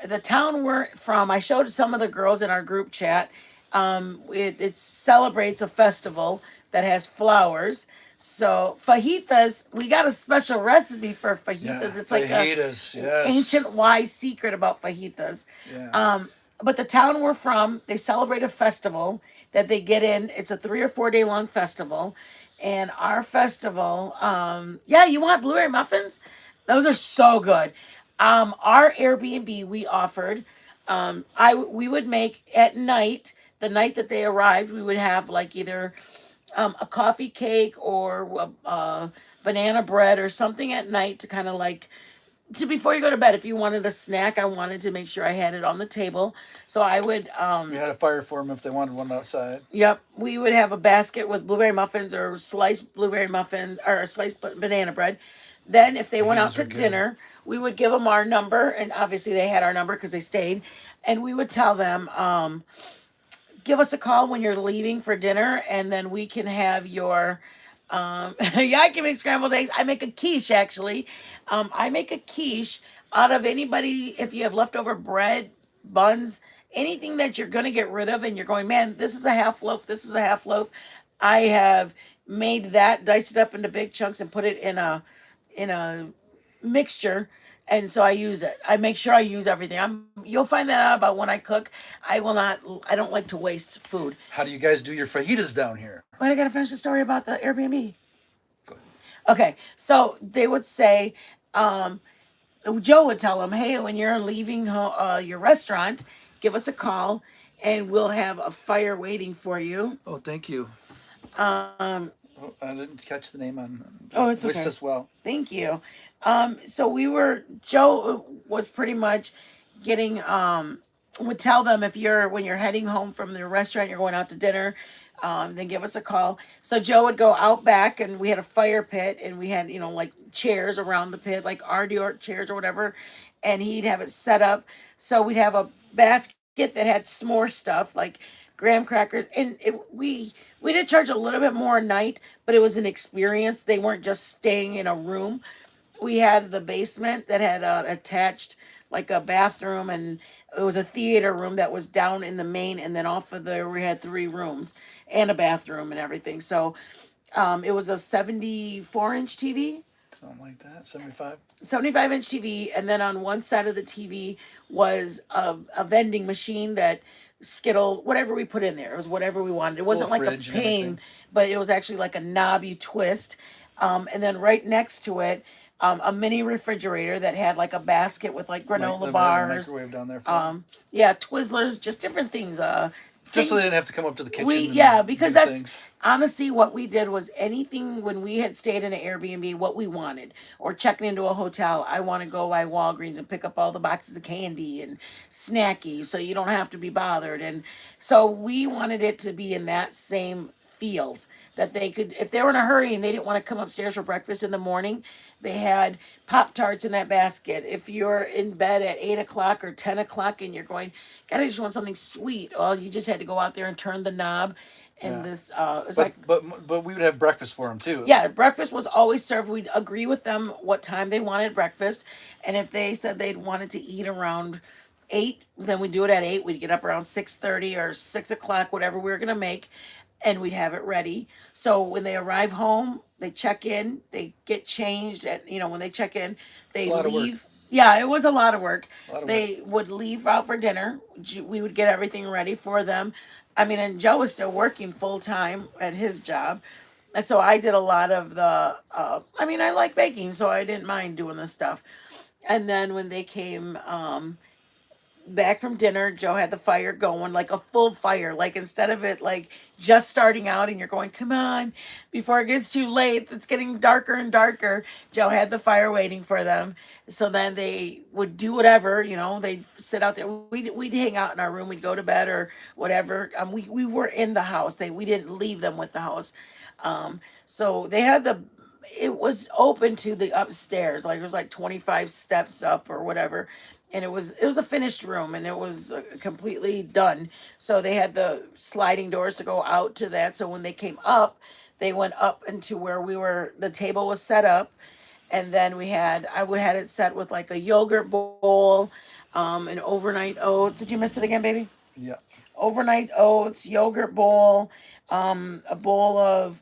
the town we're from, I showed some of the girls in our group chat. It celebrates a festival that has flowers. So fajitas, we got a special recipe for fajitas.
Yeah,
It's like a
fajitas. Yes.
ancient wise secret about fajitas.
Yeah.
But the town we're from, they celebrate a festival that they get in. It's a 3 or 4 day long festival. And our festival, yeah, you want blueberry muffins? Those are so good. Our Airbnb we offered, we would make at night, the night that they arrived, we would have like either a coffee cake or banana bread or something at night to kind of like to before you go to bed. If you wanted a snack, I wanted to make sure I had it on the table. So I would
We had a fire for them if they wanted one outside.
yep, we would have a basket with blueberry muffins or sliced blueberry muffin or sliced banana bread. Then if they went out
Fajitas
to
are good.
dinner, we would give them our number, and obviously they had our number because they stayed, and we would tell them give us a call when you're leaving for dinner, and then we can have your yeah, I can make scrambled eggs. I make a quiche actually. I make a quiche out of anybody. If you have leftover bread, buns, anything that you're gonna get rid of, and you're going, man, this is a half loaf. This is a half loaf. I have made that, diced it up into big chunks, and put it in a mixture. And so I use it. I make sure I use everything. You'll find that out about when I cook. I will not. I don't like to waste food.
How do you guys do your fajitas down here?
But I gotta finish the story about the Airbnb.
Good.
Okay, so they would say, Joe would tell them, hey, when you're leaving your restaurant, give us a call, and we'll have a fire waiting for you.
Oh, thank you.
Um,
Oh, I didn't catch the name on.
Oh, it's
Wished
okay.
us well.
Thank you. So Joe was pretty much getting, would tell them if when you're heading home from the restaurant, you're going out to dinner, then give us a call. So Joe would go out back, and we had a fire pit, and we had, like chairs around the pit, like Art chairs or whatever, and he'd have it set up. So we'd have a basket that had s'more stuff, like graham crackers, and we did charge a little bit more a night, but it was an experience. They weren't just staying in a room. We had the basement that had attached like a bathroom, and it was a theater room that was down in the main, and then off of there we had 3 rooms and a bathroom and everything. So it was a 74-inch TV.
Something like that. 75.
75-inch TV, and then on one side of the TV was a vending machine that Skittles, whatever we put in there, it was whatever we wanted. It wasn't like
Little
a
fridge and
pane,
everything.
but it was actually like a knob you twist. And then right next to it, a mini refrigerator that had like a basket with like granola
Like the
bars.
microwave down there. For
Yeah, Twizzlers, just different things.
Just so they
things
didn't have to come up to the
we
kitchen
yeah,
and
because
do
that's
things.
honestly what we did was anything when we had stayed in an Airbnb, what we wanted, or checking into a hotel. I want to go by Walgreens and pick up all the boxes of candy and snackies, so you don't have to be bothered. And so we wanted it to be in that same feels that they could, if they were in a hurry and they didn't want to come upstairs for breakfast in the morning, they had Pop Tarts in that basket. If you're in bed at 8 o'clock or 10 o'clock and you're going, God, I just want something sweet. Well, you just had to go out there and turn the knob, and
Yeah.
this it's
But
like,
but we would have breakfast for them too.
yeah, breakfast was always served. We'd agree with them what time they wanted breakfast, and if they said they'd wanted to eat around 8, then we'd do it at 8. We'd get up around 6:30 or 6 o'clock, whatever we were gonna make, and we'd have it ready. So when they arrive home, they check in, they get changed. At when they check in,
It's a
they
lot of work.
leave. Yeah, it was a lot of work.
A lot of work.
They would leave out for dinner. We would get everything ready for them. I mean, and Joe was still working full time at his job. And so I did a lot of the, I mean, I like baking, so I didn't mind doing this stuff. And then when they came back from dinner, Joe had the fire going, like a full fire. Like instead of it like just starting out and you're going, come on, before it gets too late, it's getting darker and darker. Joe had the fire waiting for them. So then they would do whatever, they'd sit out there. We'd hang out in our room, we'd go to bed or whatever. We were in the house. We didn't leave them with the house. So they had it was open to the upstairs, like it was like 25 steps up or whatever, and it was a finished room, and it was completely done. So they had the sliding doors to go out to that, so when they came up, they went up into where the table was set up, and then I would had it set with like a yogurt bowl, an overnight oats. Did you miss it again, baby?
Yeah.
Overnight oats, yogurt bowl, a bowl of,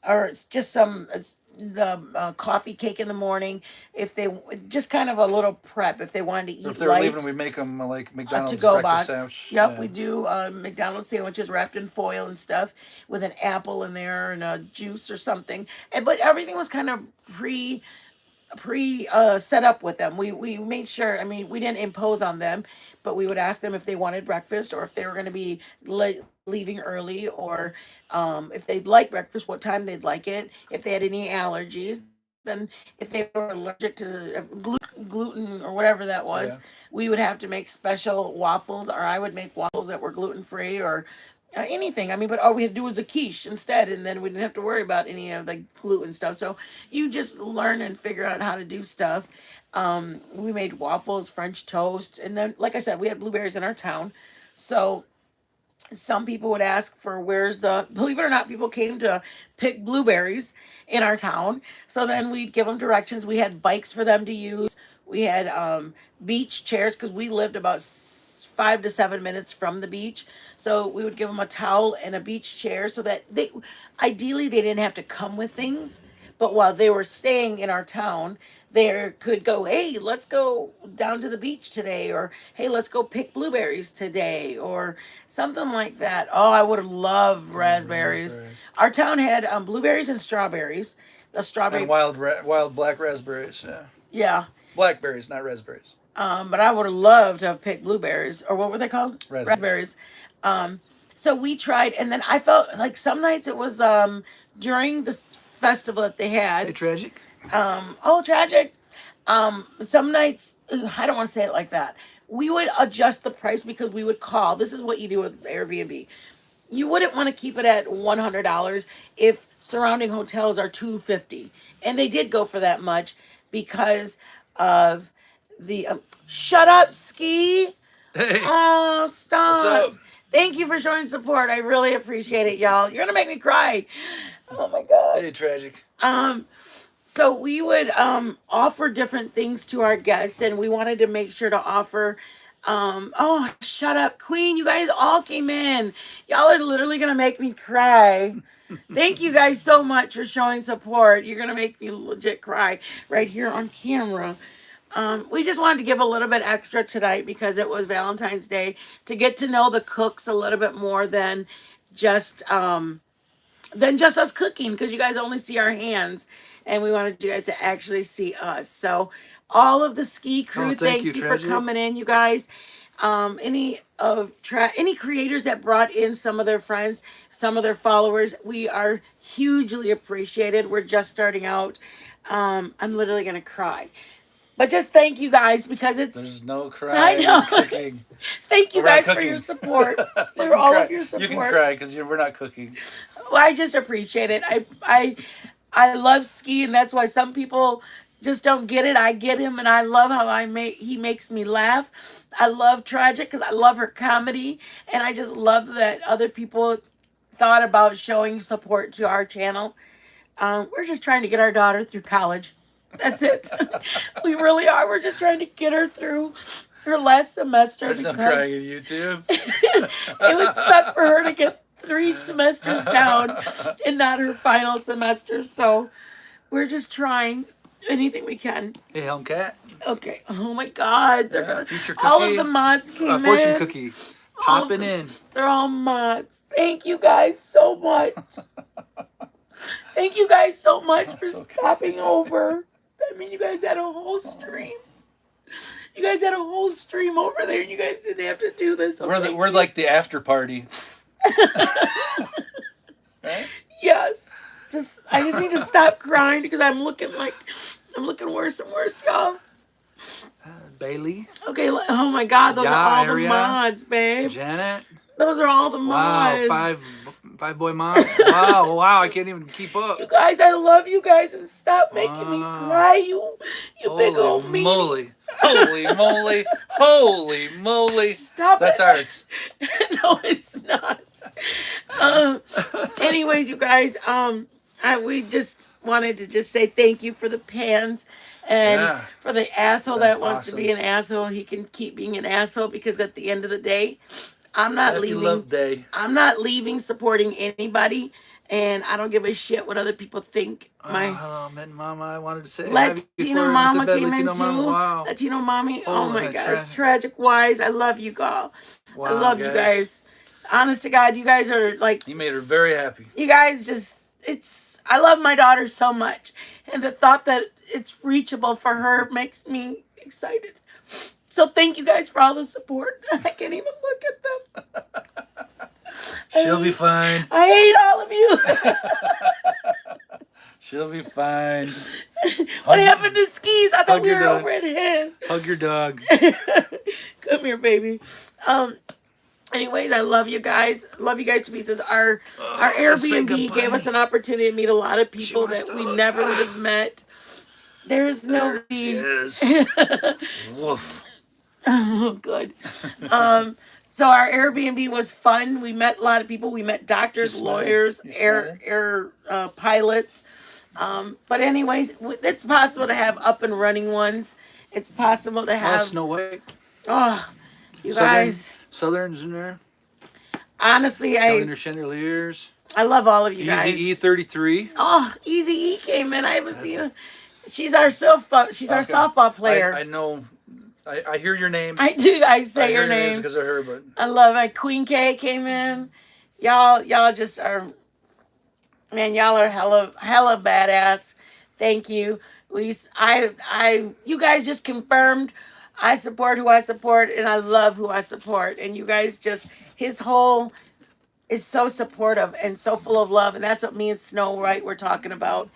or it's just it's the coffee cake in the morning. If they just kind of a little prep if they wanted to
Or if
eat
they're leaving,
light,
we make them like
a to
McDonald's
go
breakfast
box.
sandwich.
Yep,
Yeah.
we do McDonald's sandwiches wrapped in foil and stuff with an apple in there and a juice or something. But everything was kind of pre set up with them. We made sure. I mean, we didn't impose on them, but we would ask them if they wanted breakfast or if they were going to be leaving early, or if they'd like breakfast, what time they'd like it, if they had any allergies. Then if they were allergic to gluten or whatever that was,
Yeah.
we would have to make special waffles, or I would make waffles that were gluten free, or anything. I mean, but all we had to do was a quiche instead, and then we didn't have to worry about any of the gluten stuff. So you just learn and figure out how to do stuff. We made waffles, French toast, and then, like I said, we had blueberries in our town. So some people would ask for where's the, believe it or not, people came to pick blueberries in our town. So then we'd give them directions. We had bikes for them to use. We had beach chairs because we lived about 5 to 7 minutes from the beach. So we would give them a towel and a beach chair so that ideally they didn't have to come with things, but while they were staying in our town, they could go, hey, let's go down to the beach today, or hey, let's go pick blueberries today, or something like that. Oh, I would have loved raspberries.
Raspberries.
Our town had blueberries and strawberries. The
And
strawberry,
wild black raspberries. Yeah.
yeah.
Blackberries, not raspberries.
But I would have loved to have picked blueberries, or what were they called?
Raspberries.
Um, so we tried, and then I felt like some nights it was during this festival that they
Hey,
had.
tragic.
Oh, tragic. Some nights, I don't want to say it like that. We would adjust the price because we would call. This is what you do with Airbnb. You wouldn't want to keep it at $100 if surrounding hotels are $250, and they did go for that much because of the. Shut up, Ski.
Hey,
Oh,
what's
stop.
up?
Thank you for showing support. I really appreciate it, y'all. You're gonna make me cry. Oh my god.
Hey, tragic.
Um, so we would offer different things to our guests, and we wanted to make sure to offer. Oh, shut up, Queen! You guys all came in. Y'all are literally gonna make me cry. Thank you guys so much for showing support. You're gonna make me legit cry right here on camera. We just wanted to give a little bit extra tonight because it was Valentine's Day, to get to know the cooks a little bit more just than just us cooking, because you guys only see our hands, and we wanted you guys to actually see us. So all of the ski crew,
Oh, thank you,
thank you for
Tragic.
coming in, you guys. any creators that brought in some of their friends, some of their followers. We are hugely appreciated. We're just starting out. I'm literally gonna cry. But just thank you guys because it's.
There's no
I
crying.
know.
We're cooking.
Thank you
We're not
guys for
cooking.
your support,
You
for
can
all
cry.
of your support.
You can cry because we're not cooking.
Well, I just appreciate it. I love Ski, and that's why some people just don't get it. I get him, and I love how he makes me laugh. I love Tragic because I love her comedy, and I just love that other people thought about showing support to our channel. We're just trying to get our daughter through college. That's it. We really are. We're just trying to get her through her last semester.
There's no
because
crying in YouTube.
it would suck for her to get 3 semesters down and not her final semester. So we're just trying anything we can.
Hey, Helm Cat.
Okay. Oh my God. They're gonna.
Future cookie.
All of the mods came
Fortune
in.
cookie.
All of
Popping
them.
in.
They're all mods. Thank you guys so much. Thank you guys so much for stopping over. I mean, you guys had a whole stream. You guys had a whole stream over there, and you guys didn't have to do this.
We're like the after party. Right?
Yes. I just need to stop crying because I'm looking worse and worse, y'all.
Bailey.
Okay. Oh my God, those are all the mods, babe.
Janet.
Those are all the mods.
Wow, five boy mom. Wow, I can't even keep up.
You guys, I love you guys, and stop making me cry, you big old meanies.
Holy moly.
Stop
That's
it.
ours.
No, it's not. Anyways, you guys, we just wanted to just say thank you for the pans and for the asshole that wants to be an asshole. He can keep being an asshole because at the end of the day, I'm not
Happy
leaving.
Love Day.
I'm not leaving supporting anybody, and I don't give a shit what other people think.
Hello, Mama. I wanted to say
Latino Mama came in too.
Wow.
Latino Mommy. Oh my gosh,
Tragic.
Tragic Wise. I love you, girl.
Wow,
I love you guys. Honest to God, you guys are like.
You made her very happy.
You guys just. I love my daughter so much, and the thought that it's reachable for her makes me excited. So thank you guys for all the support. I can't even look at them.
She'll be fine.
I hate all of you.
She'll be fine.
What happened to Skis? I thought we were over at his.
Hug your dog.
Come here, baby. Anyways, I love you guys. Love you guys to pieces. Our Airbnb gave us an opportunity to meet a lot of people that we never would have met. There's no
Yes. Woof.
Oh, good. So our Airbnb was fun. We met a lot of people. We met doctors, lawyers, air pilots. But anyways, it's possible to have up and running ones. It's possible to have
Snow White.
Oh, you guys.
Southerns in there.
Honestly, I love all of you guys.
Easy E33.
Oh, Easy E came in. I haven't seen her. She's our softball player.
I know. I hear your names.
I do. I say your names
because of her, but
I love it. Queen K came in. Y'all just are. Man, y'all are hella badass. Thank you. You guys just confirmed. I support who I support, and I love who I support. And you guys his whole is so supportive and so full of love, and that's what me and Snow White were talking about.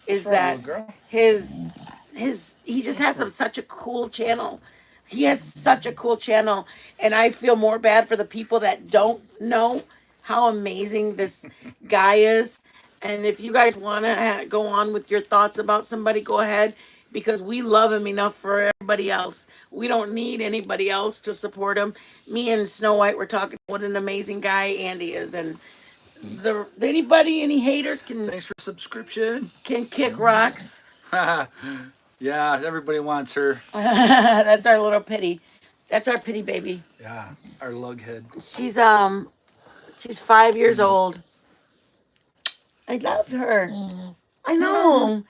Is that he just has such a cool channel. He has such a cool channel, and I feel more bad for the people that don't know how amazing this guy is. And if you guys want to go on with your thoughts about somebody, go ahead, because we love him enough for everybody else. We don't need anybody else to support him. Me and Snow White were talking what an amazing guy Andy is, and any haters can
thanks for subscription.
Can kick rocks.
Yeah, everybody wants her.
That's our little pity. That's our pity baby.
Yeah, our lughead.
She's 5 years old. I love her. I know.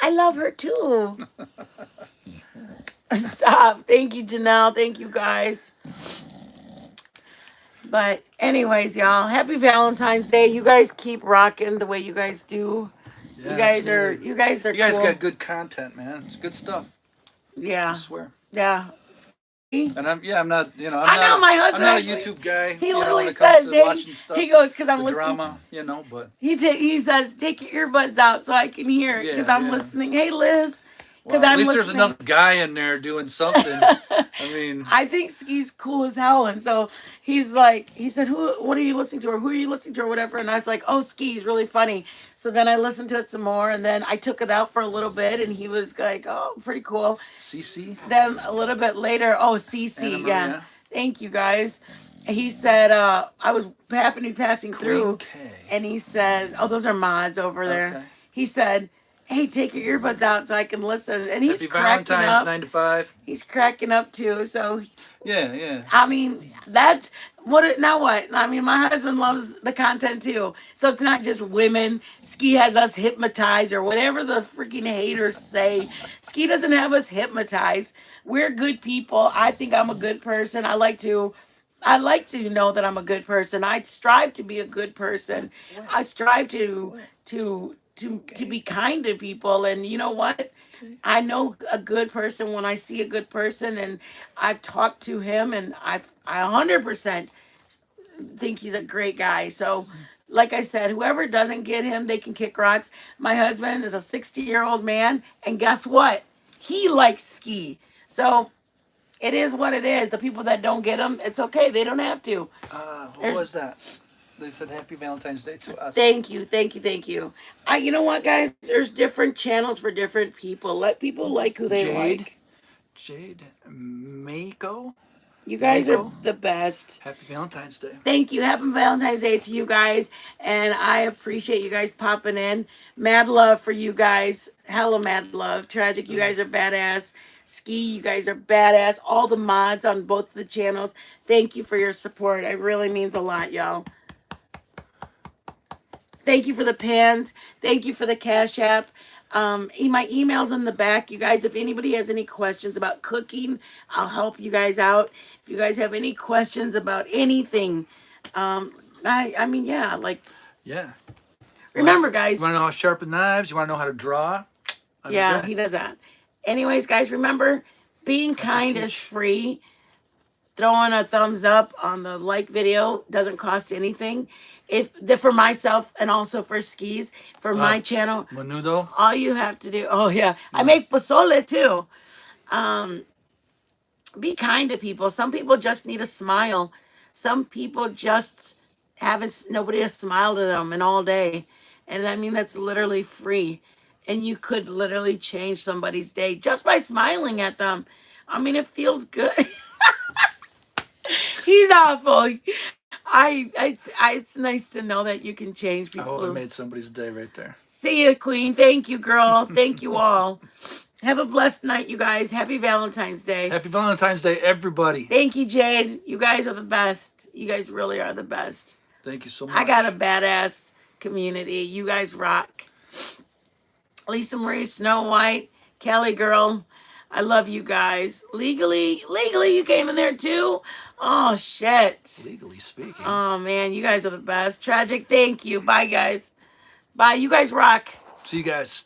I love her too. Stop. Thank you, Janelle. Thank you, guys. But anyways, y'all, happy Valentine's Day. You guys keep rocking the way you guys do.
Yeah,
you guys are
You guys
cool.
got good content, man. It's good stuff.
Yeah.
I swear.
Yeah.
And I'm not, I'm
I know
not,
my
I'm
husband
not a
actually,
YouTube guy.
he
When
literally
it comes
says,
to
hey,
watching stuff,
he goes, because I'm
the
listening.
drama, but
He says, take your earbuds out so I can hear it because
yeah,
I'm
yeah.
listening. Hey, Liz, because
Well, at
I'm
least there's
listening.
another guy in there doing something. I mean,
I think Ski's cool as hell, and so he's like, he said, what are you listening to, or who are you listening to, or whatever, and I was like, oh, Ski's really funny. So then I listened to it some more, and then I took it out for a little bit, and he was like, oh, pretty cool.
CC,
Then a little bit later, oh,
Anna
CC, yeah,
Maria,
thank you guys. He said, I was happened to be passing
Queen
through,
K.
and he said, oh, those are mods over there.
Okay.
He said, hey, take your earbuds out so I can listen, and he's
Happy
cracking
Valentine's,
up.
9 to 5.
He's cracking up too. So
Yeah.
I mean, that now what? I mean, my husband loves the content too. So it's not just women. Ski has us hypnotized or whatever the freaking haters say. Ski doesn't have us hypnotized. We're good people. I think I'm a good person. I like to know that I'm a good person. I strive to be a good person. I strive to be kind to people, and you know what? I know a good person when I see a good person, and I've talked to him, and I 100% think he's a great guy. So, like I said, whoever doesn't get him, they can kick rocks. My husband is a 60-year-old man, and guess what? He likes Ski. So it is what it is. The people that don't get him, it's okay. They don't have to.
What was that? They said Happy Valentine's Day to us.
Thank you, thank you, thank you. You know what, guys? There's different channels for different people. Let people like who they like.
Jade Mako.
You guys are
Mako.
the best.
Happy Valentine's Day.
Thank you. Happy Valentine's Day to you guys. And I appreciate you guys popping in. Mad love for you guys. Hella mad love. Tragic, you guys are badass. Ski, you guys are badass. All the mods on both the channels. Thank you for your support. It really means a lot, y'all. Thank you for the pins. Thank you for the Cash App. My email's in the back. You guys, if anybody has any questions about cooking, I'll help you guys out. If you guys have any questions about anything, I mean, yeah, like,
Yeah.
remember, guys.
You want to know how to sharpen knives? You want to know how to draw?
Yeah, he does that. Anyways, guys, remember, being kind is free. Throwing a thumbs up on the like video doesn't cost anything. For myself and also for Skis, for my channel,
Menudo.
all you have to do, oh yeah, I make pozole too. Be kind to people. Some people just need a smile. Some people just nobody has smiled to them in all day. And I mean, that's literally free. And you could literally change somebody's day just by smiling at them. I mean, it feels good. He's awful. It's nice to know that you can change
I
people.
hope I made somebody's day right there.
See you, Queen. Thank you, girl. Thank you all. Have a blessed night, you guys. Happy Valentine's Day.
Happy Valentine's Day, everybody.
Thank you, Jade. You guys are the best. You guys really are the best.
Thank you so much.
I got a badass community. You guys rock. Lisa Marie, Snow White, Kelly girl. I love you guys. Legally, you came in there too? Oh, shit.
Legally speaking.
Oh, man, you guys are the best. Tragic, thank you. Bye, guys. Bye. You guys rock.
See you guys.